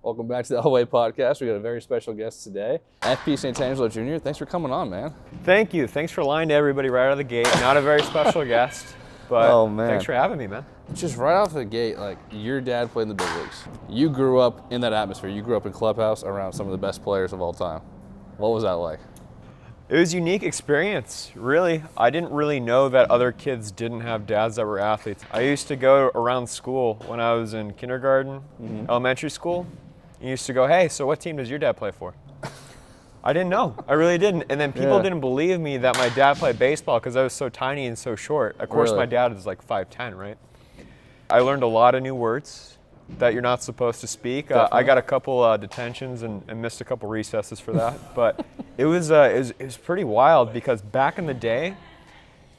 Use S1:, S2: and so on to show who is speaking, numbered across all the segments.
S1: Welcome back to the Elway Podcast. We got a very special guest today, FP Santangelo Jr. Thanks for coming on, man.
S2: Thank you. Thanks for lying to everybody right out of the gate. Not a very special guest, but thanks for having me, man.
S1: Just right off the gate, like, your dad played in the big leagues. You grew up in that atmosphere. You grew up in clubhouse around some of the best players of all time. What was that like?
S2: It was a unique experience, really. I didn't really know that other kids didn't have dads that were athletes. I used to go around school when I was in kindergarten, elementary school. You used to go, hey, so what team does your dad play for? I didn't know. I really didn't. And then people didn't believe me that my dad played baseball because I was so tiny and so short. Of course, my dad is like 5'10", right? I learned a lot of new words that you're not supposed to speak. I got a couple detentions and missed a couple recesses for that. But it was pretty wild because back in the day,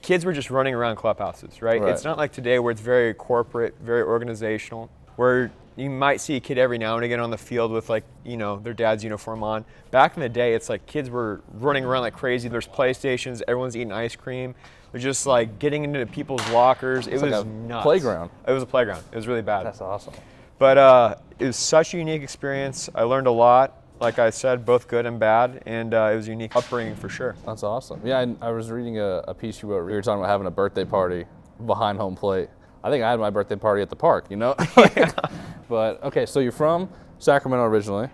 S2: kids were just running around clubhouses, right? It's not like today where it's very corporate, very organizational, where you might see a kid every now and again on the field with, like, you know, their dad's uniform on. Back in the day, it's like kids were running around like crazy. There's PlayStations, everyone's eating ice cream. They're just like getting into people's lockers. It was nuts.
S1: Playground.
S2: It was a playground. It was really bad.
S1: That's awesome.
S2: But it was such a unique experience. I learned a lot, like I said, both good and bad, and it was a unique upbringing for sure.
S1: That's awesome. Yeah, I was reading a piece you wrote. You were talking about having a birthday party behind home plate. I think I had my birthday party at the park, you know? But, okay, so you're from Sacramento originally,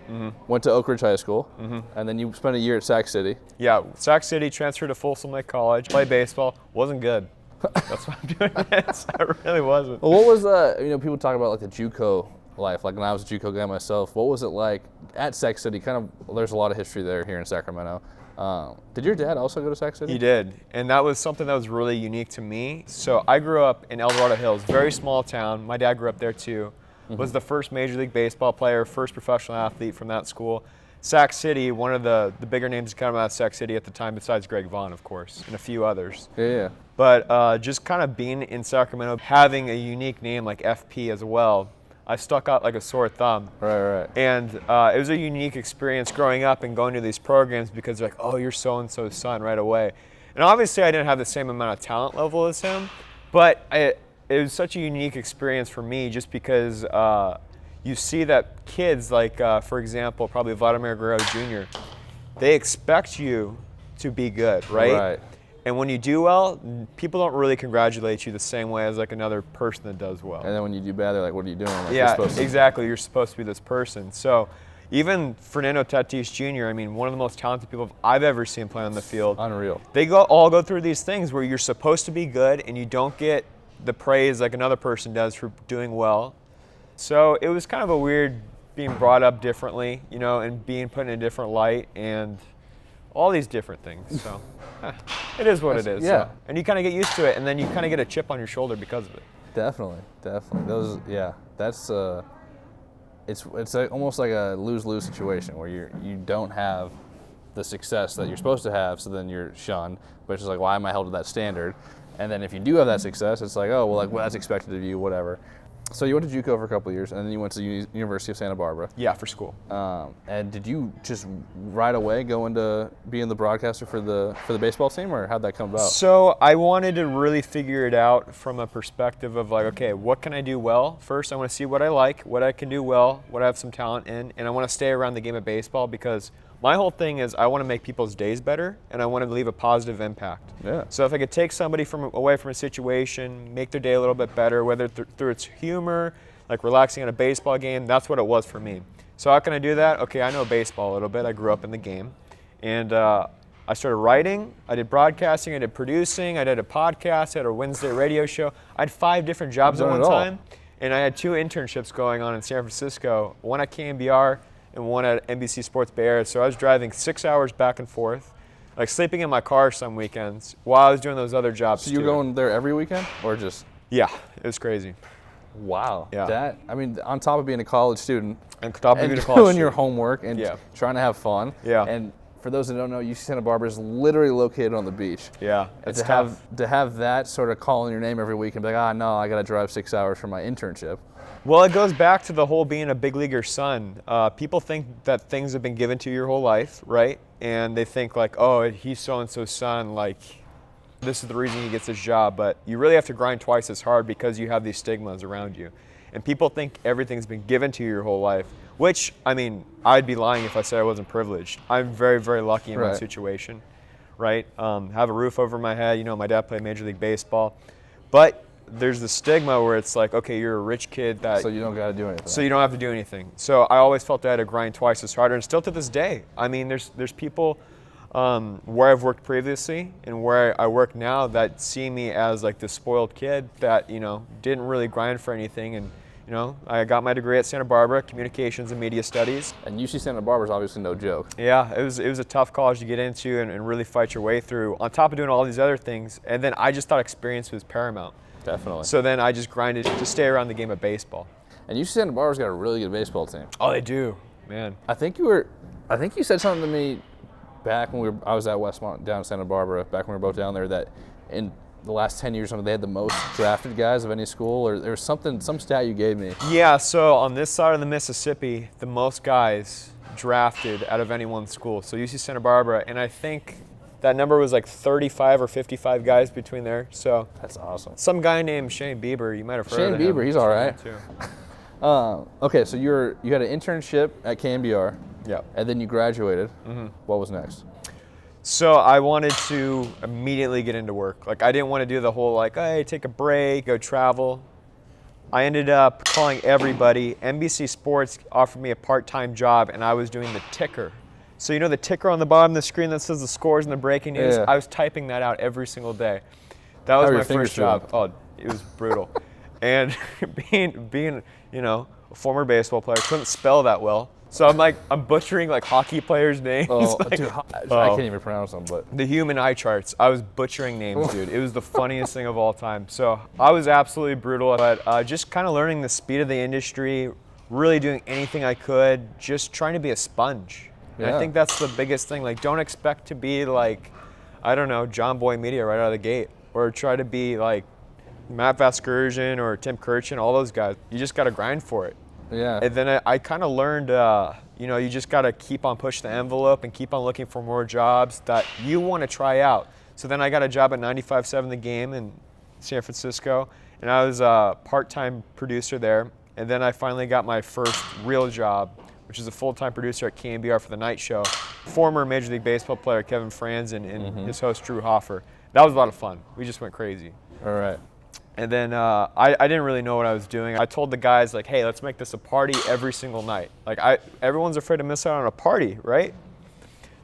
S1: went to Oak Ridge High School, and then you spent a year at Sac City.
S2: Yeah, Sac City, transferred to Folsom Lake College, played baseball, wasn't good. That's why I'm doing this. I really wasn't.
S1: Well, what was, you know, people talk about like the JUCO life. Like when I was a JUCO guy myself, what was it like at Sac City? Kind of, there's a lot of history there here in Sacramento. Did your dad also go to Sac City?
S2: He did, and that was something that was really unique to me. So I grew up in El Dorado Hills, very small town. My dad grew up there too. Was the first Major League Baseball player, first professional athlete from that school. Sac City, one of the bigger names to come out of Sac City at the time, besides Greg Vaughn, of course, and a few others.
S1: Yeah.
S2: But just kind of being in Sacramento, having a unique name like FP as well, I stuck out like a sore thumb.
S1: Right.
S2: And it was a unique experience growing up and going to these programs because they're like, oh, you're so-and-so's son right away. And obviously I didn't have the same amount of talent level as him, but it was such a unique experience for me just because you see that kids like, for example, probably Vladimir Guerrero Jr., they expect you to be good, right? And when you do well, people don't really congratulate you the same way as like another person that does well.
S1: And then when you do bad, they're like, what are you doing? Like,
S2: yeah, exactly. You're supposed to be this person. So even Fernando Tatis Jr., I mean, one of the most talented people I've ever seen play on the field.
S1: Unreal.
S2: They all go through these things where you're supposed to be good and you don't get the praise like another person does for doing well. So it was kind of a weird being brought up differently, you know, and being put in a different light and all these different things. So it is what it is.
S1: Yeah.
S2: So. And you kind of get used to it, and then you kind of get a chip on your shoulder because of it.
S1: Definitely. That's it's almost like a lose-lose situation where you don't have the success that you're supposed to have, so then you're shunned. But it's just like, why am I held to that standard? And then if you do have that success, it's like, oh, well, that's expected of you, whatever. So you went to JUCO for a couple of years, and then you went to University of Santa Barbara.
S2: Yeah, for school.
S1: And did you just right away go into being the broadcaster for the baseball team, or how'd that come about?
S2: So I wanted to really figure it out from a perspective of like, okay, what can I do well? First, I want to see what I like, what I can do well, what I have some talent in, and I want to stay around the game of baseball because my whole thing is I want to make people's days better, and I want to leave a positive impact.
S1: Yeah.
S2: So if I could take somebody away from a situation, make their day a little bit better, whether through its humor, like relaxing on a baseball game, that's what it was for me. So how can I do that? Okay, I know baseball a little bit. I grew up in the game. And I started writing. I did broadcasting. I did producing. I did a podcast. I had a Wednesday radio show. I had 5 different jobs at one time. And I had 2 internships going on in San Francisco, one at KMBR and one at NBC Sports Bay Area. So I was driving 6 hours back and forth, like sleeping in my car some weekends while I was doing those other jobs.
S1: So you were going there every weekend, or just?
S2: Yeah, it was crazy.
S1: Wow.
S2: Yeah.
S1: On top of being a college student
S2: and doing
S1: your homework and trying to have fun.
S2: Yeah.
S1: And for those that don't know, UC Santa Barbara is literally located on the beach.
S2: Yeah,
S1: And
S2: it's tough.
S1: to have that sort of calling your name every week and be like, no, I got to drive 6 hours for my internship.
S2: Well, it goes back to the whole being a big leaguer son. People think that things have been given to you your whole life, right? And they think like, oh, he's so-and-so's son, like this is the reason he gets his job. But you really have to grind twice as hard because you have these stigmas around you. And people think everything's been given to you your whole life, which, I mean, I'd be lying if I said I wasn't privileged. I'm very, very lucky in my situation, right? Have a roof over my head. You know, my dad played Major League Baseball. But there's the stigma where it's like, okay, you're a rich kid that...
S1: So you don't got to do anything.
S2: So you don't have to do anything. So I always felt I had to grind twice as harder, and still to this day. I mean, there's people where I've worked previously and where I work now that see me as like this spoiled kid that, you know, didn't really grind for anything. And, you know, I got my degree at Santa Barbara, Communications and Media Studies.
S1: And UC Santa Barbara is obviously no joke.
S2: Yeah, it was a tough college to get into and really fight your way through, on top of doing all these other things. And then I just thought experience was paramount.
S1: Definitely.
S2: So then I just grinded to stay around the game of baseball.
S1: And UC Santa Barbara's got a really good baseball team.
S2: Oh, they do, man.
S1: I think you said something to me back when I was at Westmont down in Santa Barbara, back when we were both down there, that in the last 10 years they had the most drafted guys of any school, or there was some stat you gave me.
S2: Yeah, so on this side of the Mississippi, the most guys drafted out of any one school. So UC Santa Barbara, and I think that number was like 35 or 55 guys between there. So
S1: that's awesome.
S2: Some guy named Shane Bieber, you might have heard of him.
S1: Shane Bieber, he's all right.
S2: Too.
S1: Okay, so you had an internship at KMBR.
S2: Yeah.
S1: And then you graduated. Mm-hmm. What was next?
S2: So I wanted to immediately get into work. Like I didn't want to do the whole like, hey, take a break, go travel. I ended up calling everybody. NBC Sports offered me a part-time job, and I was doing the ticker. So you know the ticker on the bottom of the screen that says the scores and the breaking news?
S1: Yeah.
S2: I was typing that out every single day. That was my first job. Oh, it was brutal. And being, you know, a former baseball player, couldn't spell that well. So I'm butchering like hockey players' names.
S1: Oh,
S2: like,
S1: dude, I can't even pronounce them, but
S2: the human eye charts. I was butchering names, dude. It was the funniest thing of all time. So I was absolutely brutal, but just kind of learning the speed of the industry, really doing anything I could, just trying to be a sponge. And I think that's the biggest thing. Like, don't expect to be like, I don't know, John Boy Media right out of the gate, or try to be like Matt Vasgersian or Tim Kirchin, all those guys. You just got to grind for it.
S1: Yeah.
S2: And then I kind of learned, you know, you just got to keep on pushing the envelope and keep on looking for more jobs that you want to try out. So then I got a job at 95.7 The Game in San Francisco, and I was a part-time producer there. And then I finally got my first real job, which is a full-time producer at KMBR for the night show. Former Major League Baseball player Kevin Franzen and his host Drew Hoffer. That was a lot of fun. We just went crazy.
S1: All right.
S2: And then I didn't really know what I was doing. I told the guys, like, hey, let's make this a party every single night. Like, everyone's afraid to miss out on a party, right?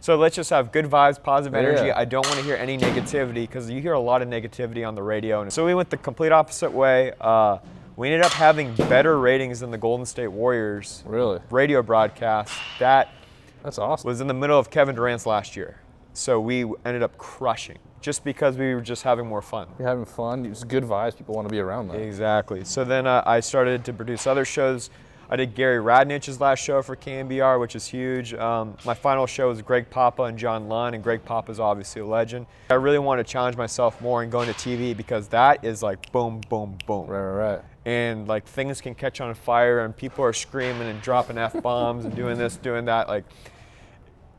S2: So let's just have good vibes, positive energy.
S1: Yeah.
S2: I don't want to hear any negativity, because you hear a lot of negativity on the radio. And so we went the complete opposite way. We ended up having better ratings than the Golden State Warriors radio broadcast.
S1: That's awesome.
S2: Was in the middle of Kevin Durant's last year. So we ended up crushing, just because we were just having more fun.
S1: You're having fun. It's good vibes. People want to be around that.
S2: Exactly. So then I started to produce other shows. I did Gary Radnich's last show for KMBR, which is huge. My final show was Greg Papa and John Lunn, and Greg Papa is obviously a legend. I really want to challenge myself more and go into TV, because that is like boom, boom, boom.
S1: Right.
S2: And like things can catch on fire, and people are screaming and dropping F-bombs and doing this, doing that. Like,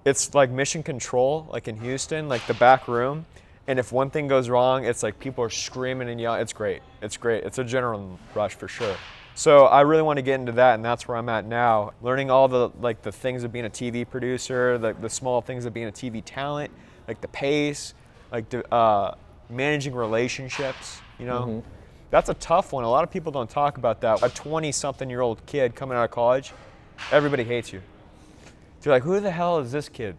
S2: it's like mission control, like in Houston, like the back room. And if one thing goes wrong, it's like people are screaming and yelling. It's great. It's great. It's a adrenaline rush for sure. So I really want to get into that, and that's where I'm at now. Learning all the things of being a TV producer, the small things of being a TV talent, like the pace, like managing relationships, you know. That's a tough one. A lot of people don't talk about that. A 20-something-year-old kid coming out of college, everybody hates you. They're like, who the hell is this kid?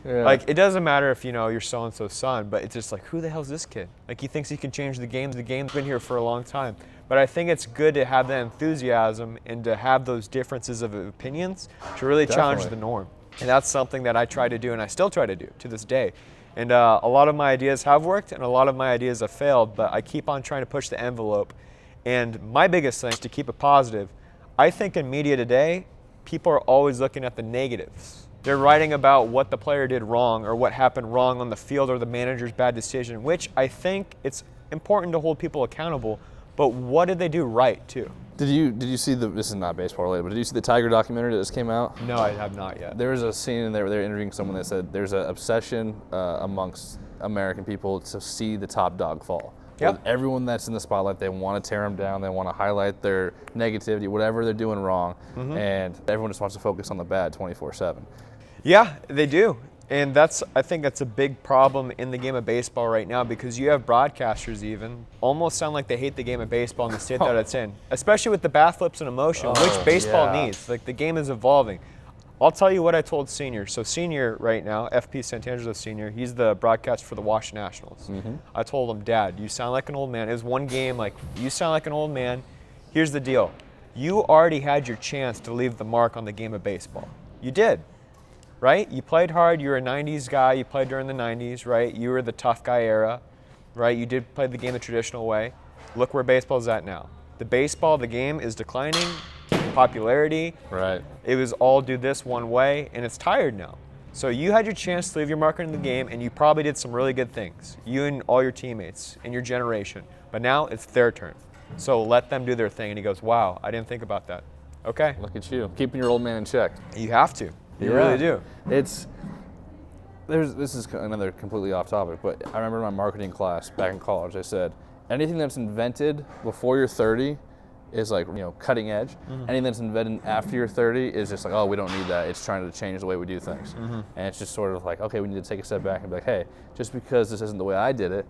S2: Yeah. Like, it doesn't matter if, you know, you're so-and-so's son, but it's just like, who the hell is this kid? Like, he thinks he can change the game. The game's been here for a long time. But I think it's good to have that enthusiasm and to have those differences of opinions to really challenge the norm. And that's something that I try to do, and I still try to do to this day. And a lot of my ideas have worked, and a lot of my ideas have failed, but I keep on trying to push the envelope. And my biggest thing is to keep it positive. I think in media today, people are always looking at the negatives. They're writing about what the player did wrong or what happened wrong on the field or the manager's bad decision, which I think it's important to hold people accountable. But what did they do right, too?
S1: Did you see this is not baseball related, but did you see the Tiger documentary that just came out?
S2: No, I have not yet.
S1: There was a scene in there where they were interviewing someone that said there's an obsession amongst American people to see the top dog fall.
S2: Yep.
S1: With everyone that's in the spotlight, they want to tear them down. They want to highlight their negativity, whatever they're doing wrong, and everyone just wants to focus on the bad 24/7.
S2: Yeah, they do. And I think that's a big problem in the game of baseball right now, because you have broadcasters even almost sound like they hate the game of baseball in the state that it's in, especially with the bat flips and emotion, which baseball needs. Like, the game is evolving. I'll tell you what I told Senior. So Senior right now, FP Santangelo Jr, he's the broadcaster for the Washington Nationals. I told him, Dad, you sound like an old man. It was one game, like, you sound like an old man. Here's the deal. You already had your chance to leave the mark on the game of baseball. You did. Right? You played hard. You were a 90s guy. You played during the 90s, right? You were the tough guy era, right? You did play the game the traditional way. Look where baseball's at now. The game is declining in popularity.
S1: Right.
S2: It was all do this one way, and it's tired now. So you had your chance to leave your mark in the game, and you probably did some really good things, you and all your teammates and your generation. But now it's their turn. So let them do their thing. And he goes, wow, I didn't think about that. Okay.
S1: Look at you, keeping your old man in check.
S2: You have to. You really do.
S1: This is another completely off topic, but I remember in my marketing class back in college, they said anything that's invented before you're 30 is like, cutting edge. Anything that's invented after you're 30 is just like, oh, we don't need that. It's trying to change the way we do things. And it's just sort of like, okay, we need to take a step back and be like, hey, just because this isn't the way I did it,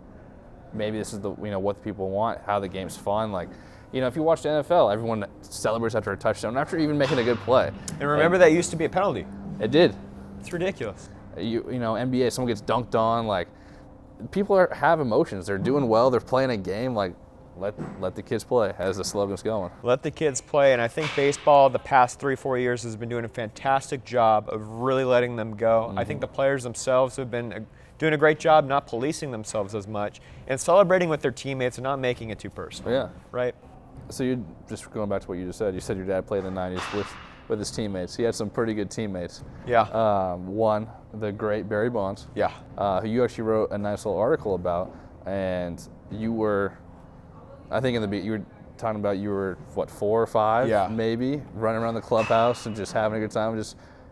S1: maybe this is the what the people want, how the game's fun. Like, if you watch the NFL, everyone celebrates after a touchdown, after even making a good play.
S2: And remember, that used to be a penalty.
S1: It did.
S2: It's ridiculous.
S1: NBA, someone gets dunked on. Like, people have emotions. They're doing well. They're playing a game. Like, let the kids play, as the slogan's going.
S2: Let the kids play. And I think baseball the past 3-4 years has been doing a fantastic job of really letting them go. I think the players themselves have been doing a great job not policing themselves as much and celebrating with their teammates and not making it too personal.
S1: Yeah.
S2: Right?
S1: So you just going back to what you just said. You said your dad played in the 90s with his teammates. He had some pretty good teammates.
S2: Yeah.
S1: One, the great Barry Bonds.
S2: Yeah.
S1: Who you actually wrote a nice little article about, and you were, I think you were talking about you were 4 or 5, maybe, running around the clubhouse and just having a good time.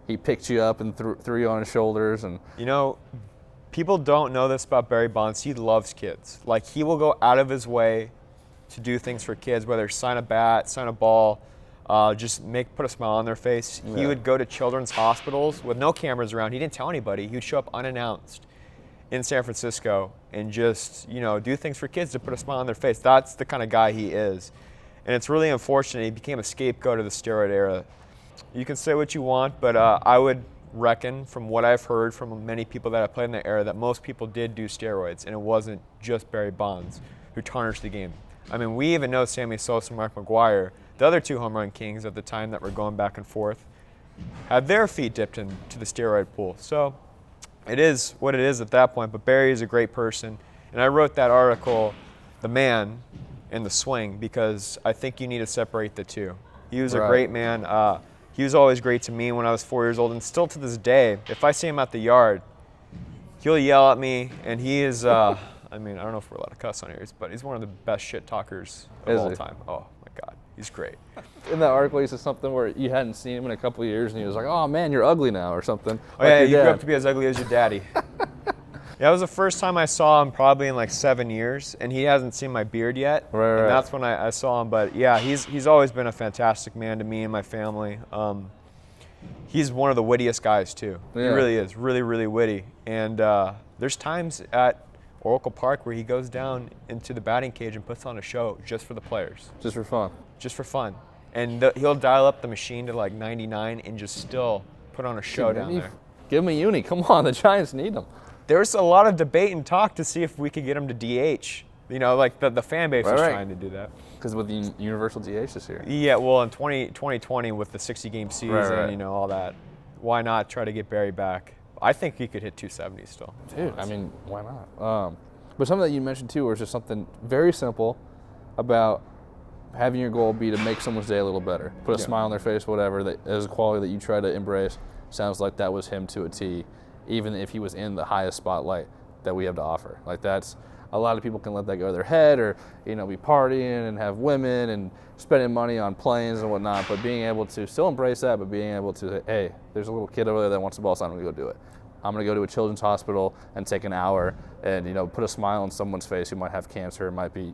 S1: He picked you up and threw you on his shoulders, and
S2: people don't know this about Barry Bonds. He loves kids. Like, he will go out of his way to do things for kids, whether sign a bat, sign a ball, just put a smile on their face. Yeah. He would go to children's hospitals with no cameras around. He didn't tell anybody. He would show up unannounced in San Francisco and just, do things for kids to put a smile on their face. That's the kind of guy he is. And it's really unfortunate he became a scapegoat of the steroid era. You can say what you want, but I would reckon, from what I've heard from many people that have played in the era, that most people did do steroids, and it wasn't just Barry Bonds who tarnished the game. I mean, we even know Sammy Sosa and Mark McGwire, the other 2 home run kings at the time that were going back and forth, had their feet dipped into the steroid pool. So it is what it is at that point, but Barry is a great person. And I wrote that article, The Man and the Swing, because I think you need to separate the two. He was a great man. He was always great to me when I was 4 years old, and still to this day, if I see him at the yard, he'll yell at me, and he is... I don't know if we're allowed to cuss on here, but he's one of the best shit talkers of all time. Oh my God, he's great.
S1: In that article, he said something where you hadn't seen him in a couple of years, and he was like, "Oh man, you're ugly now," or something.
S2: Oh yeah, you grew up to be as ugly as your daddy. Yeah, it was the first time I saw him probably in like 7 years, and he hasn't seen my beard yet.
S1: Right.
S2: And that's when I saw him. But yeah, he's always been a fantastic man to me and my family. He's one of the wittiest guys too. Yeah. He really is, really, really witty. And there's times at Oracle Park where he goes down into the batting cage and puts on a show just for the players.
S1: Just for fun.
S2: Just for fun. And he'll dial up the machine to like 99 and just still put on a show down there.
S1: Give him a uni. Come on, the Giants need him.
S2: There was a lot of debate and talk to see if we could get him to DH. Like the fan base was trying to do that.
S1: Because with the universal DH this year.
S2: Yeah, well, in 2020 with the 60-game season, all that, why not try to get Barry back? I think he could hit 270 still.
S1: Dude, why not? But something that you mentioned too was just something very simple about having your goal be to make someone's day a little better. Put a smile on their face, whatever. That is a quality that you try to embrace. sounds like that was him to a T, even if he was in the highest spotlight that we have to offer. Like that's, a lot of people can let that go to their head, or be partying and have women and spending money on planes and whatnot, but being able to still embrace that, but being able to say, hey, there's a little kid over there that wants the ball, so I'm going to go do it. I'm going to go to a children's hospital and take an hour and put a smile on someone's face who might have cancer, might be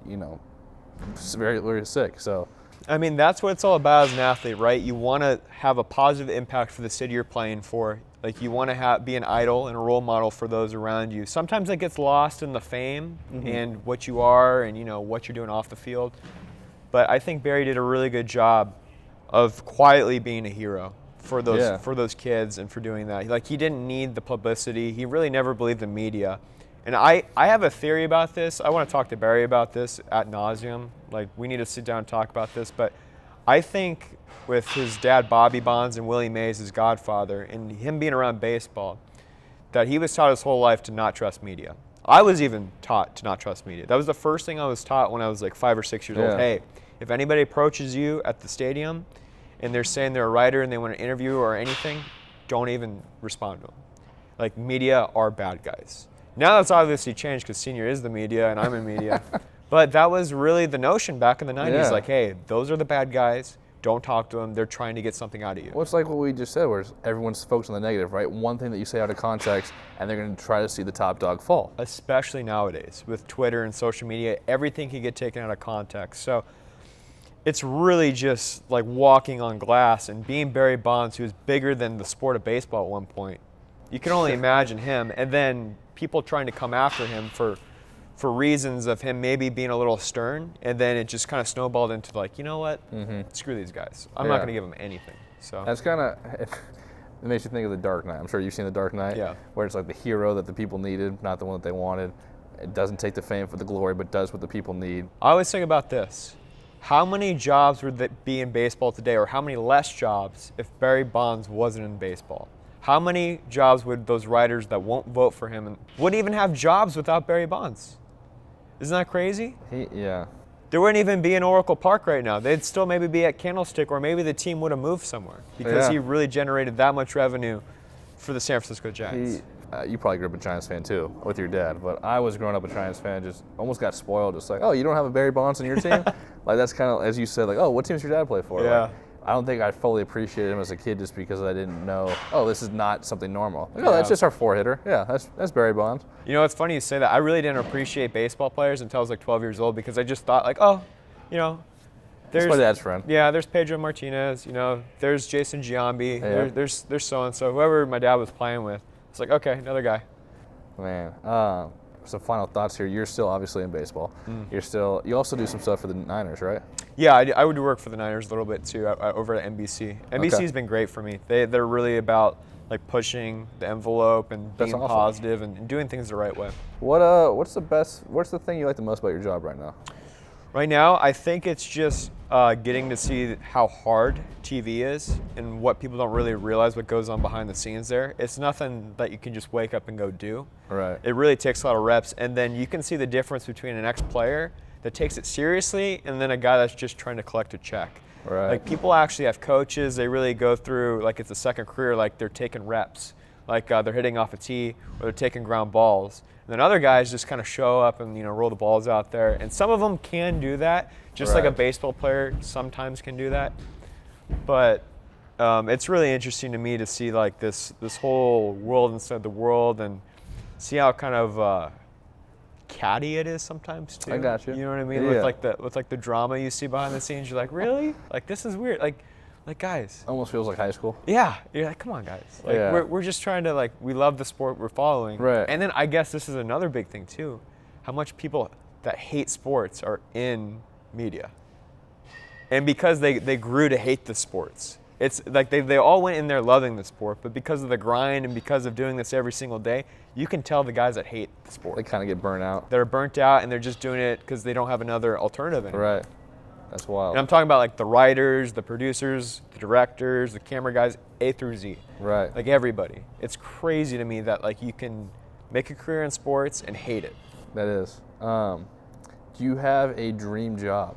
S1: very, very sick. So
S2: I mean, that's what it's all about as an athlete, right? You want to have a positive impact for the city you're playing for. Like, you want to be an idol and a role model for those around you. Sometimes that gets lost in the fame and what you are and, what you're doing off the field. But I think Barry did a really good job of quietly being a hero for those kids and for doing that. Like, he didn't need the publicity. He really never believed in media. And I have a theory about this. I want to talk to Barry about this ad nauseum. Like, we need to sit down and talk about this. But I think with his dad, Bobby Bonds, and Willie Mays, his godfather, and him being around baseball, that he was taught his whole life to not trust media. I was even taught to not trust media. That was the first thing I was taught when I was like 5 or 6 years old. Hey, if anybody approaches you at the stadium and they're saying they're a writer and they want to interview or anything, don't even respond to them. Like, media are bad guys. Now that's obviously changed because Senior is the media and I'm in media. But that was really the notion back in the 90s. Like, hey, those are the bad guys. Don't talk to them. They're trying to get something out of you.
S1: Well, it's like what we just said, where everyone's focused on the negative, right? One thing that you say out of context, and they're going to try to see the top dog fall.
S2: Especially nowadays with Twitter and social media, everything can get taken out of context. So it's really just like walking on glass, and being Barry Bonds, who was bigger than the sport of baseball at one point. You can only imagine him, and then people trying to come after him for reasons of him maybe being a little stern, and then it just kind of snowballed into like, you know what, screw these guys. I'm not going to give them anything. So
S1: that's kind of, it makes you think of The Dark Knight. I'm sure you've seen The Dark Knight, where it's like the hero that the people needed, not the one that they wanted. It doesn't take the fame for the glory, but does what the people need.
S2: I always think about this. How many jobs would be in baseball today, or how many less jobs if Barry Bonds wasn't in baseball? How many jobs would those writers that won't vote for him and wouldn't even have jobs without Barry Bonds? Isn't that crazy? There wouldn't even be in Oracle Park right now. They'd still maybe be at Candlestick, or maybe the team would have moved somewhere because he really generated that much revenue for the San Francisco Giants.
S1: You probably grew up a Giants fan too, with your dad, but I was growing up a Giants fan, just almost got spoiled. Just like, oh, you don't have a Barry Bonds on your team? Like, that's kind of, as you said, like, oh, what team does your dad play for? Like, I don't think I fully appreciated him as a kid just because I didn't know, oh, this is not something normal. Like, oh, that's just our four-hitter. Yeah, that's Barry Bonds.
S2: You know, it's funny you say that. I really didn't appreciate baseball players until I was like 12 years old, because I just thought like, oh, there's
S1: my dad's friend.
S2: Yeah, there's Pedro Martinez, there's Jason Giambi, there's so-and-so, whoever my dad was playing with. It's like, okay, another guy.
S1: Man, some final thoughts here. You're still obviously in baseball. You also do some stuff for the Niners, right?
S2: Yeah, I would work for the Niners a little bit too, over at NBC. NBC's been great for me. They're really about like pushing the envelope and being positive and doing things the right way.
S1: What's the thing you like the most about your job right now?
S2: Right now, I think it's just getting to see how hard TV is and what people don't really realize what goes on behind the scenes there. It's nothing that you can just wake up and go do.
S1: Right.
S2: It really takes a lot of reps, and then you can see the difference between an ex-player that takes it seriously and then a guy that's just trying to collect a check.
S1: Right.
S2: Like, people actually have coaches. They really go through like it's a second career, like they're taking reps. Like they're hitting off a tee or they're taking ground balls. And then other guys just kind of show up and roll the balls out there. And some of them can do that, just like a baseball player sometimes can do that. But it's really interesting to me to see like this whole world inside the world, and see how kind of catty it is sometimes too.
S1: I got you.
S2: You know what I mean?
S1: Yeah.
S2: With the drama you see behind the scenes, you're like, really? Like, this is weird. Like guys.
S1: Almost feels like high school.
S2: Yeah, you're like, come on, guys. Like, we're just trying to we love the sport we're following.
S1: Right.
S2: And then I guess this is another big thing too, how much people that hate sports are in media. And because they grew to hate the sports. It's like they all went in there loving the sport, but because of the grind and because of doing this every single day, you can tell the guys that hate the sport.
S1: They kind of get burnt out.
S2: They're burnt out, and they're just doing it because they don't have another alternative anymore.
S1: Right. That's wild.
S2: And I'm talking about like the writers, the producers, the directors, the camera guys, A through Z.
S1: Right.
S2: Like everybody. It's crazy to me that like you can make a career in sports and hate it.
S1: That is. Do you have a dream job?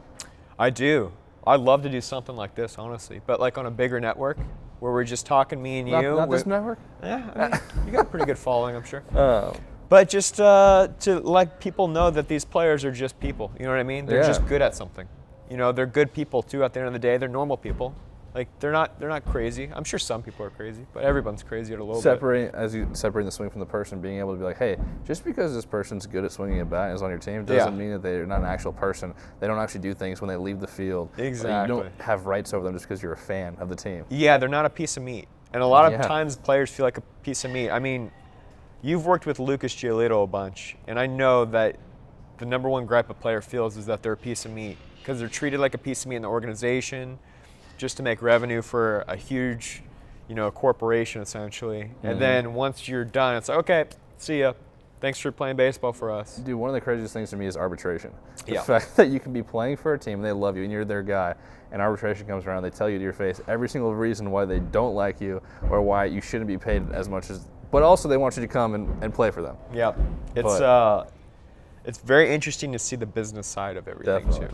S2: I do. I'd love to do something like this, honestly, but like on a bigger network where we're just talking, me and you.
S1: Not this network?
S2: Yeah, I mean, you got a pretty good following, I'm sure.
S1: Oh.
S2: But just to let people know that these players are just people. You know what I mean? They're just good at something. You know, they're good people too. At the end of the day, they're normal people. Like they're not crazy. I'm sure some people are crazy, but everyone's crazy at a little bit.
S1: As you separating the swing from the person, being able to be like, hey, just because this person's good at swinging a bat and is on your team doesn't mean that they're not an actual person. They don't actually do things when they leave the field.
S2: Exactly.
S1: You don't have rights over them just because you're a fan of the team.
S2: Yeah, they're not a piece of meat. And a lot of times players feel like a piece of meat. I mean, you've worked with Lucas Giolito a bunch, and I know that the number one gripe a player feels is that they're a piece of meat because they're treated like a piece of meat in the organization, just to make revenue for a huge, corporation essentially. Mm-hmm. And then once you're done, it's like, okay, see ya. Thanks for playing baseball for us.
S1: Dude, one of the craziest things to me is arbitration. The fact that you can be playing for a team, and they love you, and you're their guy, and arbitration comes around, they tell you to your face every single reason why they don't like you or why you shouldn't be paid as much as, but also they want you to come and play for them.
S2: Yeah, it's very interesting to see the business side of everything too.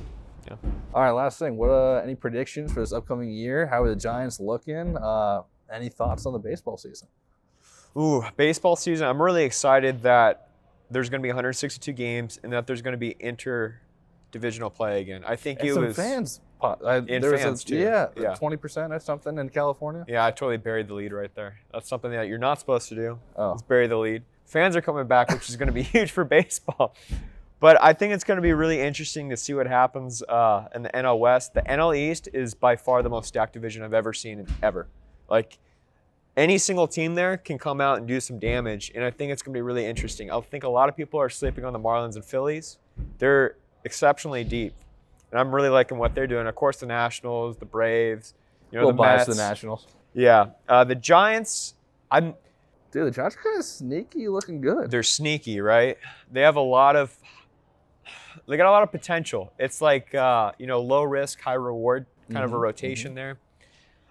S2: Yeah.
S1: All right, last thing. What any predictions for this upcoming year? How are the Giants looking? Any thoughts on the baseball season?
S2: Ooh, baseball season. I'm really excited that there's going to be 162 games and that there's going to be interdivisional play again. I think it was
S1: fans.
S2: Fans too.
S1: Yeah, 20% or something in California.
S2: Yeah, I totally buried the lead right there. That's something that you're not supposed to do.
S1: Oh.
S2: Is bury the lead. Fans are coming back, which is going to be huge for baseball. But I think it's going to be really interesting to see what happens in the NL West. The NL East is by far the most stacked division I've ever seen, ever. Like, any single team there can come out and do some damage, and I think it's going to be really interesting. I think a lot of people are sleeping on the Marlins and Phillies. They're exceptionally deep, and I'm really liking what they're doing. Of course, the Nationals, the Braves, the Mets.
S1: The Nationals.
S2: Yeah. The Giants,
S1: Dude, the Giants are kind of sneaky looking good.
S2: They're sneaky, right? They got a lot of potential. It's like, low risk, high reward kind of a rotation there.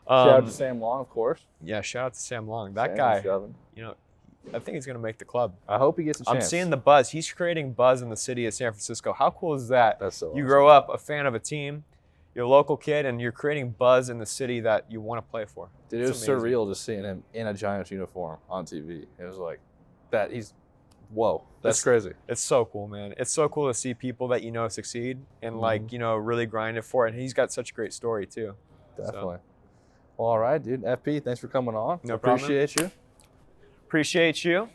S1: Shout out to Sam Long, of course.
S2: Yeah, shout out to Sam Long. That guy, I think he's going to make the club.
S1: I hope he gets a chance.
S2: I'm seeing the buzz. He's creating buzz in the city of San Francisco. How cool is that?
S1: That's so awesome.
S2: You grow up a fan of a team, you're a local kid, and you're creating buzz in the city that you want to play for.
S1: Dude, it was surreal just seeing him in a Giants uniform on TV. It was like that. Whoa, that's crazy.
S2: It's so cool, man. It's so cool to see people that succeed and really grind it for it. And he's got such a great story too.
S1: Definitely. Well, all right, dude. FP, thanks for coming on.
S2: No problem.
S1: Appreciate you.
S2: Appreciate you.